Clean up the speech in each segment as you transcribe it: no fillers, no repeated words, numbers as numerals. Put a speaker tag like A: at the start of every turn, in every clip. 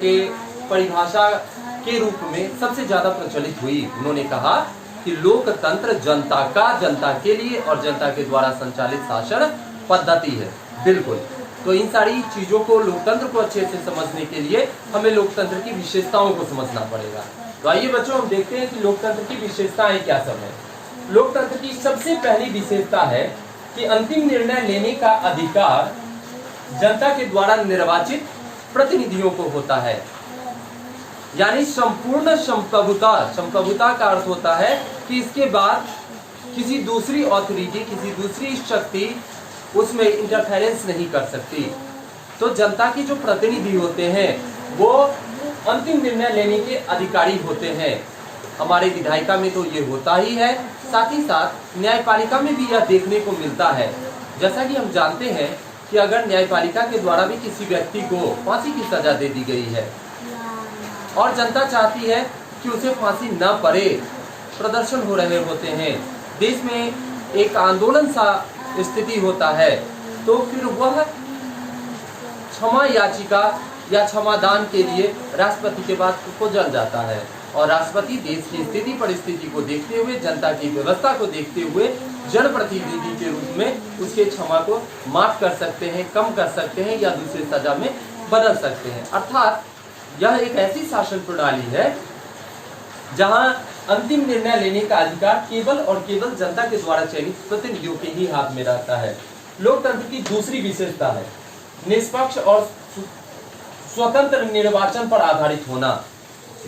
A: के परिभाषा के रूप में सबसे ज्यादा प्रचलित हुई। उन्होंने कहा कि लोकतंत्र जनता का, जनता के लिए और जनता के द्वारा संचालित शासन पद्धति है। बिल्कुल। तो इन सारी चीजों को, लोकतंत्र को अच्छे से समझने के लिए हमें लोकतंत्र की विशेषताओं को समझना पड़ेगा। तो आइए बच्चों, हम देखते हैं कि लोकतंत्र की विशेषताएं क्या सब है। लोकतंत्र की सबसे पहली विशेषता है कि अंतिम निर्णय लेने का अधिकार जनता के द्वारा निर्वाचित प्रतिनिधियों को होता है। यानी संपूर्ण संप्रभुता। संप्रभुता का अर्थ होता है कि इसके बाद किसी दूसरी ऑथोरिटी, किसी दूसरी शक्ति उसमें इंटरफेरेंस नहीं कर सकती। तो जनता के जो प्रतिनिधि होते हैं वो अंतिम निर्णय लेने के अधिकारी होते हैं। हमारे विधायिका में तो ये होता ही है, साथ ही साथ न्यायपालिका में भी यह देखने को मिलता है। जैसा कि हम जानते हैं कि अगर न्यायपालिका के द्वारा भी किसी व्यक्ति को फांसी की सजा दे दी गई है और जनता चाहती है कि उसे फांसी न पड़े, प्रदर्शन हो रहे होते हैं, देश में एक आंदोलन सा स्थिति होता है, तो फिर वह क्षमा याचिका या क्षमादान के लिए राष्ट्रपति के पास जल जाता है और राष्ट्रपति देश की स्थिति परिस्थिति को देखते हुए, जनता की व्यवस्था को देखते हुए जनप्रतिनिधि के रूप में उसके क्षमा को माफ कर सकते हैं, कम कर सकते हैं या दूसरी सजा में बदल सकते हैं। अर्थात यह एक ऐसी शासन प्रणाली है जहां अंतिम निर्णय लेने का अधिकार केवल और केवल जनता के द्वारा चयनित प्रतिनिधियों के ही हाथ में रहता है। लोकतंत्र की दूसरी विशेषता है निष्पक्ष और स्वतंत्र निर्वाचन पर आधारित होना।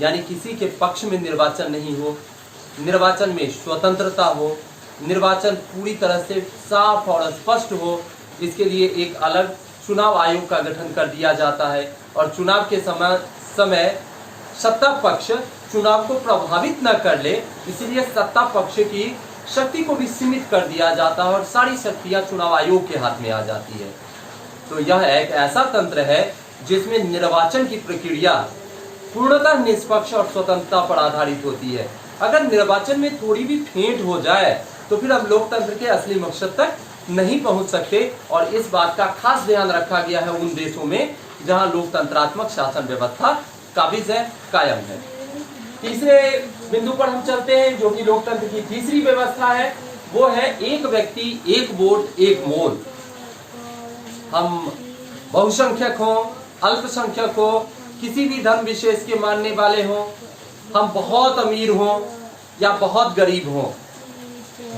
A: यानी किसी के पक्ष में निर्वाचन नहीं हो, निर्वाचन में स्वतंत्रता हो, निर्वाचन पूरी तरह से साफ और स्पष्ट हो। इसके लिए एक अलग चुनाव आयोग का गठन कर दिया जाता है और चुनाव के समय सत्ता पक्ष चुनाव को प्रभावित न कर ले, इसलिए सत्ता पक्ष की शक्ति को भी सीमित कर दिया जाता है और सारी शक्तियां चुनाव आयोग के हाथ में आ जाती है। तो यह एक ऐसा तंत्र है जिसमें निर्वाचन की प्रक्रिया पूर्णतः निष्पक्ष और स्वतंत्रता पर आधारित होती है। अगर निर्वाचन में थोड़ी भी फेंट हो जाए तो फिर हम लोकतंत्र के असली मकसद तक नहीं पहुंच सकते और इस बात का खास ध्यान रखा गया है उन देशों में जहां लोकतंत्रात्मक शासन व्यवस्था काबिज है, कायम है। तीसरे बिंदु पर हम चलते हैं जो कि लोकतंत्र की तीसरी व्यवस्था है, वो है एक व्यक्ति एक वोट एक मोल। हम बहुसंख्यक हों, अल्पसंख्यक हो, किसी भी धर्म विशेष के मानने वाले हों, हम बहुत अमीर हों या बहुत गरीब हों,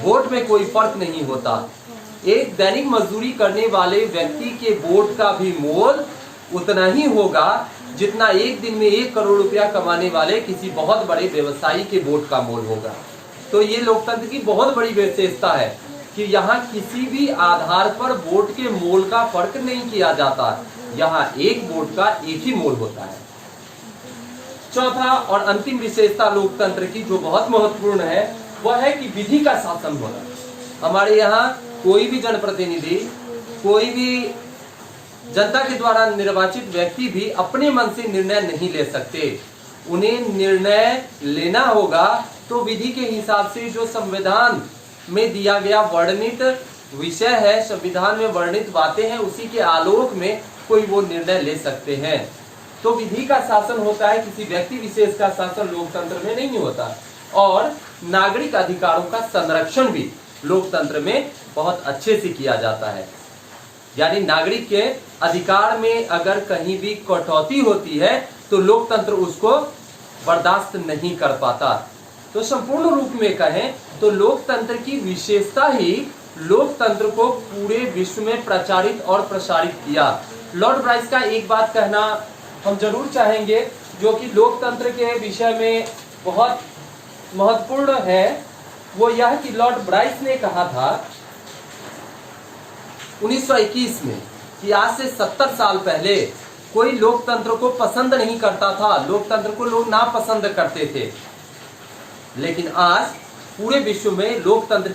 A: वोट में कोई फर्क नहीं होता। एक दैनिक मजदूरी करने वाले व्यक्ति के वोट का भी मोल उतना ही होगा जितना एक दिन में 1 करोड़ रुपया कमाने वाले किसी बहुत बड़े व्यवसायी के वोट का मोल होगा। तो ये लोकतंत्र की बहुत बड़ी विशेषता है कि यहाँ किसी भी आधार पर वोट के मोल का फर्क नहीं किया जाता। यहाँ एक वोट का एक ही मोल होता है। चौथा और अंतिम विशेषता लोकतंत्र की जो बहुत महत्वपूर्ण है वह है कि विधि का शासन होना। हमारे यहाँ कोई भी जनप्रतिनिधि, कोई भी जनता के द्वारा निर्वाचित व्यक्ति भी अपने मन से निर्णय नहीं ले सकते। उन्हें निर्णय लेना होगा तो विधि के हिसाब से जो संविधान में दिया गया वर्णित विषय है, संविधान में वर्णित बातें हैं, उसी के आलोक में कोई वो निर्णय ले सकते हैं। तो विधि का शासन होता है, किसी व्यक्ति विशेष का शासन लोकतंत्र में नहीं होता। और नागरिक अधिकारों का संरक्षण भी लोकतंत्र में बहुत अच्छे से किया जाता है। यानी नागरिक के अधिकार में अगर कहीं भी कटौती होती है तो लोकतंत्र उसको बर्दाश्त नहीं कर पाता। तो संपूर्ण रूप में कहें तो लोकतंत्र की विशेषता ही लोकतंत्र को पूरे विश्व में प्रचारित और प्रसारित किया। लॉर्ड ब्राइस का एक बात कहना हम जरूर चाहेंगे जो कि लोकतंत्र के विषय में बहुत महत्वपूर्ण है, वो यह कि लॉर्ड ब्राइस ने कहा था 1921 में कि आज से 70 साल पहले कोई लोकतंत्र को पसंद नहीं करता था, लोकतंत्र को लोग नापसंद करते थे, लेकिन आज पूरे विश्व में लोकतंत्र की